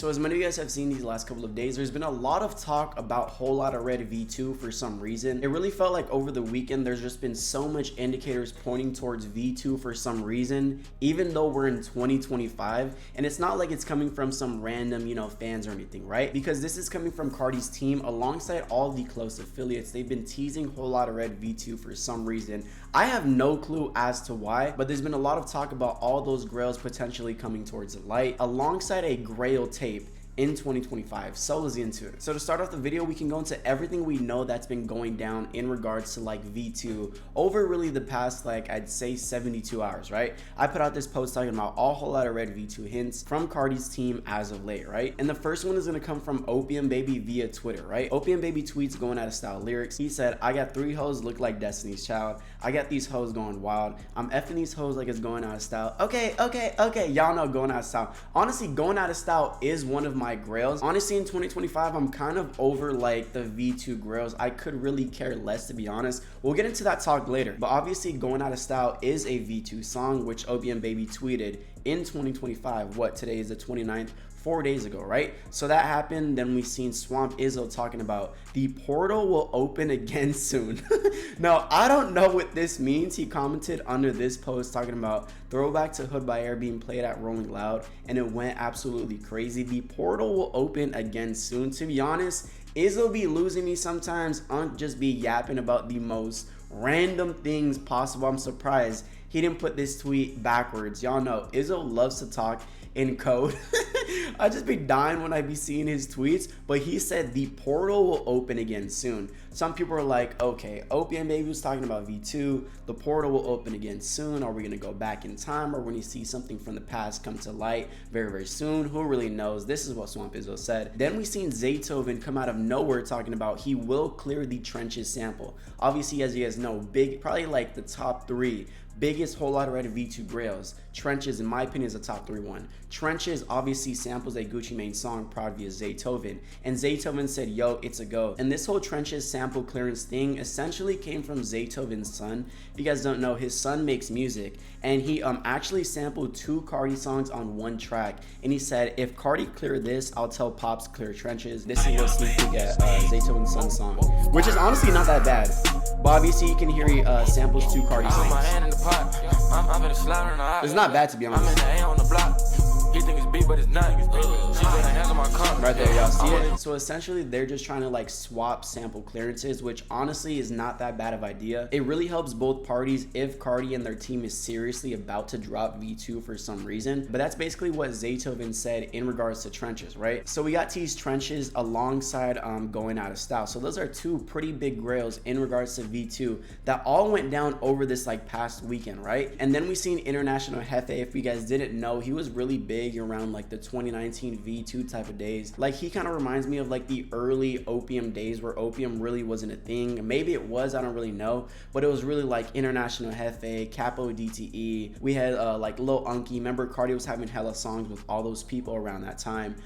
So as many of you guys have seen these last couple of days, there's been a lot of talk about Whole Lotta Red V2 for some reason. It really felt like over the weekend there's just been so much indicators pointing towards V2 for some reason, even though we're in 2025. And it's not like it's coming from some random, fans or anything, right? Because this is coming from Carti's team alongside all the close affiliates. They've been teasing Whole Lotta Red V2 for some reason. I have no clue as to why, but there's been a lot of talk about all those grails potentially coming towards the light alongside a Grail tape in 2025. So let's get into it. So to start off the video, we can go into everything we know that's been going down in regards to like V2 over really the past, like I'd say 72 hours, right? I put out this post talking about all Whole Lotta Red V2 hints from Carti's team as of late, right? And the first one is gonna come from Opium Baby via Twitter, right? Opium Baby tweets going out of style lyrics. He said, "I got 3 hoes look like Destiny's Child. I got these hoes going wild. I'm effing these hoes like it's going out of style." Okay. Y'all know going out of style. Honestly, going out of style is one of my grails. Honestly, in 2025, I'm kind of over like the V2 grails. I could really care less, to be honest. We'll get into that talk later. But obviously, going out of style is a V2 song, which Opium Baby tweeted in 2025. What, today is the 29th? 4 days ago, right? So that happened. Then we seen Swamp Izzo talking about the portal will open again soon. Now, I don't know what this means. He commented under this post talking about throwback to Hood by Air being played at Rolling Loud, and it went absolutely crazy. The portal will open again soon. To be honest, Izzo be losing me sometimes. Just be yapping about the most random things possible. I'm surprised he didn't put this tweet backwards. Y'all know Izzo loves to talk in code. I just be dying when I be seeing his tweets, but he said the portal will open again soon. Some people are like, okay, Opium Baby was talking about V2, the portal will open again soon. Are we gonna go back in time, or when you see something from the past come to light very, very soon? Who really knows? This is what Swamp Izzo said. Then we seen Zaytoven come out of nowhere talking about he will clear the Trenches sample. Obviously, as you guys know, big, probably like the top 3 biggest Whole Lotta Red V2 grails. Trenches, in my opinion, is a top 3 one. Trenches obviously samples a Gucci Mane song prod via Zaytoven, and Zaytoven said, yo, it's a go. And this whole Trenches sample clearance thing essentially came from Zaytoven's son. If you guys don't know, his son makes music, and he actually sampled 2 Carti songs on 1 track, and he said, if Carti clear this, I'll tell Pops clear Trenches. This is what sneak peek at Zaytoven's son's song, which is honestly not that bad. But obviously you can hear he samples 2 Carti songs. It's not bad, to be honest. Right there, y'all see it? So essentially they're just trying to like swap sample clearances, which honestly is not that bad of idea. It really helps both parties if Carti and their team is seriously about to drop V2 for some reason. But that's basically what Zaytoven said in regards to Trenches, right? So we got teased Trenches alongside going out of style. So those are 2 pretty big grails in regards to V2 that all went down over this like past weekend, right? And then we seen International Jefe. If you guys didn't know, he was really big around like the 2019 V2 type of days. Like he kind of reminds me of like the early Opium days where Opium really wasn't a thing. Maybe it was, I don't really know, but it was really like International Jefe, Capo DTE. We had like Lil Unky. Remember Carti was having hella songs with all those people around that time.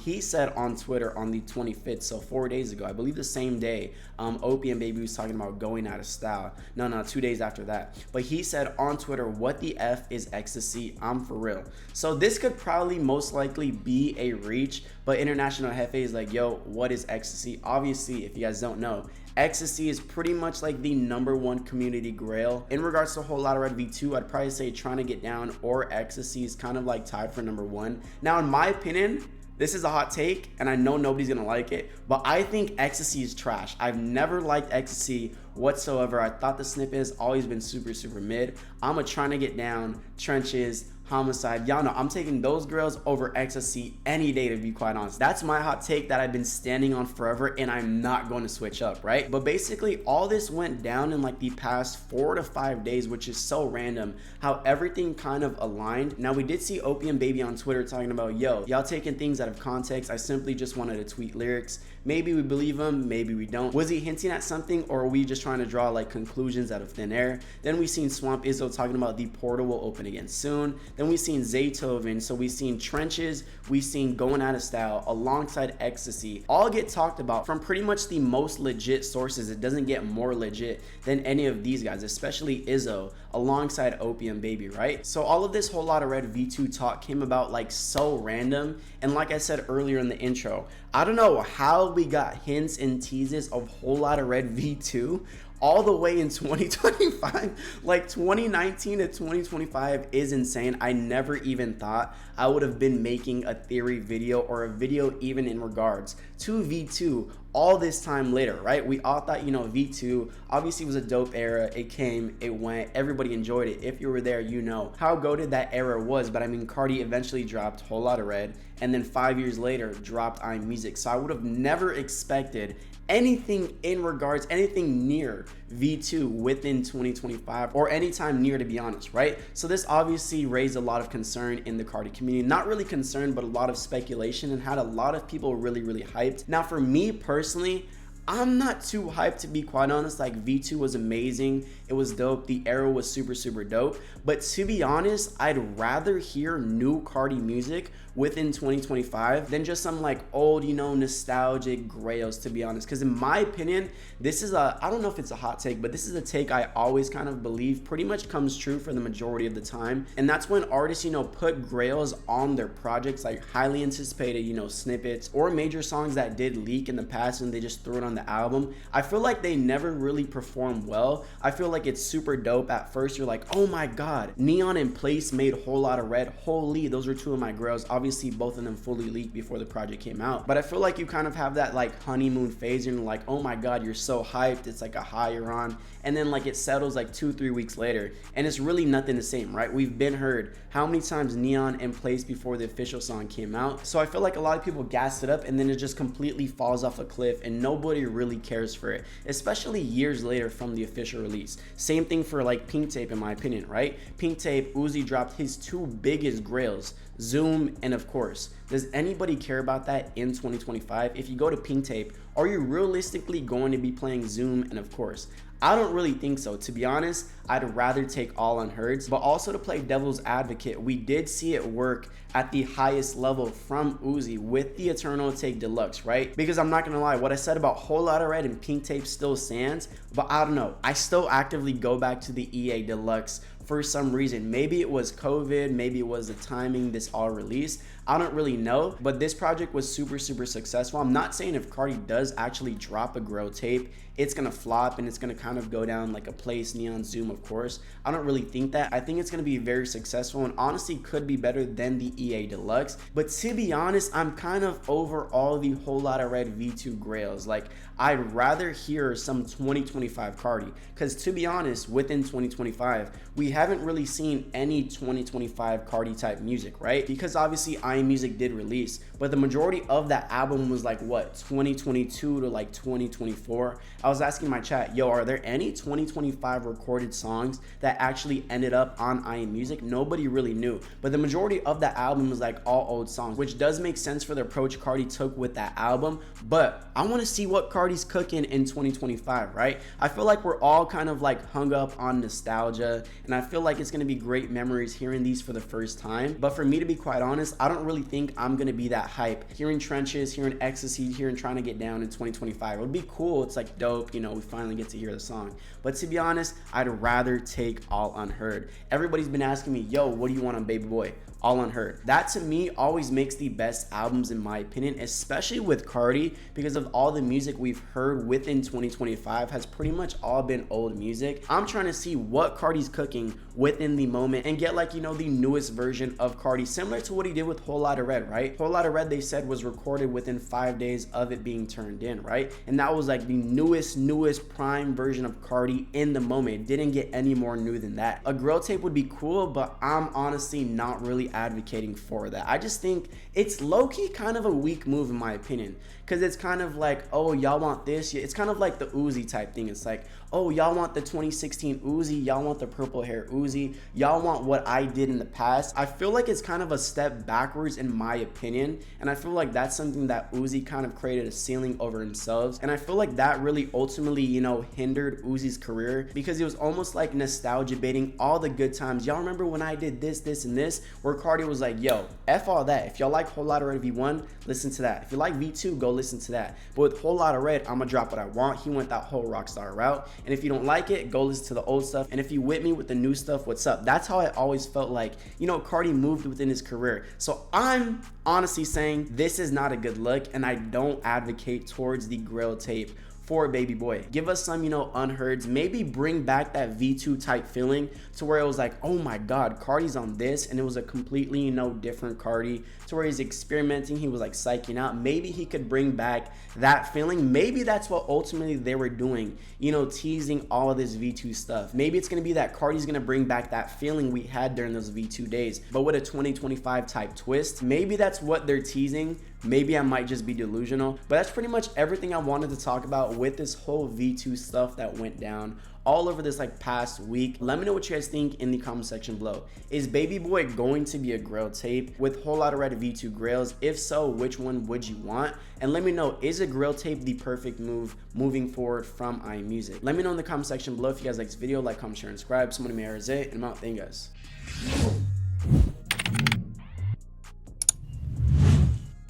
He said on Twitter on the 25th, so 4 days ago, I believe the same day, Opium Baby was talking about going out of style. No, 2 days after that. But he said on Twitter, what the F is ecstasy? I'm for real. So this could probably most likely be a reach, but International Jefe is like, yo, what is ecstasy? Obviously, if you guys don't know, ecstasy is pretty much like the #1 community grail. In regards to Whole Lotta Red V2, I'd probably say Trying to Get Down or Ecstasy is kind of like tied for #1. Now, in my opinion, this is a hot take, and I know nobody's gonna like it, but I think Ecstasy is trash. I've never liked Ecstasy whatsoever. I thought the snippet has always been super, super mid. I'm a Trying to Get Down, Trenches, Homicide. Y'all know I'm taking those girls over Ecstasy any day, to be quite honest. That's my hot take that I've been standing on forever, and I'm not going to switch up, right? But basically all this went down in like the past 4 to 5 days, which is so random how everything kind of aligned. Now we did see Opium Baby on Twitter talking about, yo, y'all taking things out of context. I simply just wanted to tweet lyrics. Maybe we believe him, maybe we don't. Was he hinting at something, or are we just trying to draw like conclusions out of thin air? Then we seen Swamp Izzo talking about the portal will open again soon. Then we seen Zaytoven, so we seen Trenches, we seen Going Out of Style alongside Ecstasy, all get talked about from pretty much the most legit sources. It doesn't get more legit than any of these guys, especially Izzo. alongside Opium Baby, right? So all of this Whole Lotta Red V2 talk came about like so random, and like I said earlier in the intro, I don't know how we got hints and teases of Whole Lotta Red V2 all the way in 2025. Like 2019 to 2025 is insane. I never even thought I would have been making a theory video or a video even in regards to V2 all this time later, right? We all thought, you know, V2 obviously was a dope era. It came, it went, everybody enjoyed it. If you were there, you know how goated that era was. But I mean, Carti eventually dropped Whole Lotta Red, and then 5 years later dropped iMusic. So I would have never expected anything in regards, anything near V2 within 2025 or anytime near, to be honest, right? So this obviously raised a lot of concern in the Carti community. Not really concern, but a lot of speculation, and had a lot of people really hyped. Now for me personally, I'm not too hyped, to be quite honest. Like V2 was amazing, it was dope, the era was super dope, but to be honest, I'd rather hear new Carti music within 2025 than just some like old, you know, nostalgic Grails, to be honest. Because in my opinion, this is a, I don't know if it's a hot take, but this is a take I always kind of believe pretty much comes true for the majority of the time, and that's when artists, you know, put Grails on their projects, like highly anticipated, you know, snippets or major songs that did leak in the past, and they just threw it on the album. I feel like they never really perform well. I feel like it's super dope at first, you're like, oh my god, Neon and Place made Whole Lotta Red, holy, those were two of my Grails. Obviously both of them fully leaked before the project came out, but I feel like you kind of have that like honeymoon phase, and you're like, oh my god, you're so hyped, it's like a high you're on, and then like it settles like 2-3 weeks later, and it's really nothing the same, right? We've been heard how many times Neon and Place before the official song came out. So I feel like a lot of people gassed it up, and then it just completely falls off a cliff, and nobody really cares for it, especially years later from the official release. Same thing for like Pink Tape, in my opinion, right? Pink Tape, Uzi dropped his two biggest Grails, Zoom and Of Course. Does anybody care about that in 2025? If you go to Pink Tape, are you realistically going to be playing Zoom and Of Course? I don't really think so. To be honest, I'd rather take All Unheards. But also, to play devil's advocate, we did see it work at the highest level from Uzi with the Eternal Take Deluxe, right? Because I'm not gonna lie, what I said about Whole Lotta Red and Pink Tape still stands, but I don't know, I still actively go back to the EA Deluxe for some reason. Maybe it was COVID, maybe it was the timing this all released, I don't really know, but this project was super successful. I'm not saying if Carti does actually drop a Grail tape, it's gonna flop and it's gonna kind of go down like a Place, Neon, Zoom, Of Course. I don't really think that. I think it's gonna be very successful, and honestly could be better than the EA Deluxe. But to be honest, I'm kind of over all the Whole Lotta Red V2 Grails. Like, I'd rather hear some 2025 Carti, because to be honest, within 2025, we haven't really seen any 2025 Carti type music, right? Because obviously iMusic did release, but the majority of that album was like what, 2022 to like 2024. I was asking my chat, yo, are there any 2025 recorded songs that actually ended up on iMusic? Nobody really knew, but the majority of that album was like all old songs, which does make sense for the approach Carti took with that album. But I want to see what Carti's cooking in 2025, right? I feel like we're all kind of like hung up on nostalgia, and I feel like it's going to be great memories hearing these for the first time. But for me, to be quite honest, I don't really think I'm going to be that hype hearing Trenches, hearing Ecstasy, hearing Trying to Get Down in 2025. It would be cool, it's like dope, you know, we finally get to hear the song. But to be honest, I'd rather take All Unheard. Everybody's been asking me, yo, what do you want on Baby Boy? All Unheard. That to me always makes the best albums in my opinion, especially with Carti, because of all the music we've heard within 2025 has pretty much all been old music. I'm trying to see what Carti's cooking within the moment and get like, you know, the newest version of Carti, similar to what he did with Whole Lotta Red, right? Whole Lotta Red, they said, was recorded within 5 days of it being turned in, right? And that was like the newest prime version of Carti in the moment. It didn't get any more new than that. A Grail tape would be cool, but I'm honestly not really advocating for that. I just think it's low-key kind of a weak move in my opinion, because it's kind of like, oh, y'all want this? It's kind of like the Uzi type thing. It's like, oh, y'all want the 2016 Uzi, y'all want the purple hair Uzi, Uzi. Y'all want what I did in the past. I feel like it's kind of a step backwards in my opinion, and I feel like that's something that Uzi kind of created a ceiling over himself, and I feel like that really ultimately, you know, hindered Uzi's career, because it was almost like nostalgia baiting all the good times. Y'all remember when I did this, this, and this, where Carti was like, yo, F all that. If y'all like Whole Lotta Red V1, listen to that. If you like V2, go listen to that. But with Whole Lotta Red, I'm gonna drop what I want. He went that whole rockstar route, and if you don't like it, go listen to the old stuff, and if you with me with the new stuff, what's up? That's how I always felt like, you know, Carti moved within his career. So I'm honestly saying this is not a good look, and I don't advocate towards the Grail tape for Baby Boy. Give us some, you know, unheards. Maybe bring back that V2 type feeling to where it was like, oh my God, Carti's on this, and it was a completely, you know, different Carti, to where he's experimenting, he was like psyching out. Maybe he could bring back that feeling. Maybe that's what ultimately they were doing, you know, teasing all of this V2 stuff. Maybe it's gonna be that Carti's gonna bring back that feeling we had during those V2 days, but with a 2025 type twist. Maybe that's what they're teasing. Maybe I might just be delusional, but that's pretty much everything I wanted to talk about with this whole V2 stuff that went down all over this like past week. Let me know what you guys think in the comment section below. Is Baby Boy going to be a Grail tape with Whole Lotta Red V2 Grails? If so, which one would you want? And let me know, is a Grail tape the perfect move moving forward from iMusic? Let me know in the comment section below. If you guys like this video, like, comment, share, and subscribe. Money May, and I'm out. Thank you guys.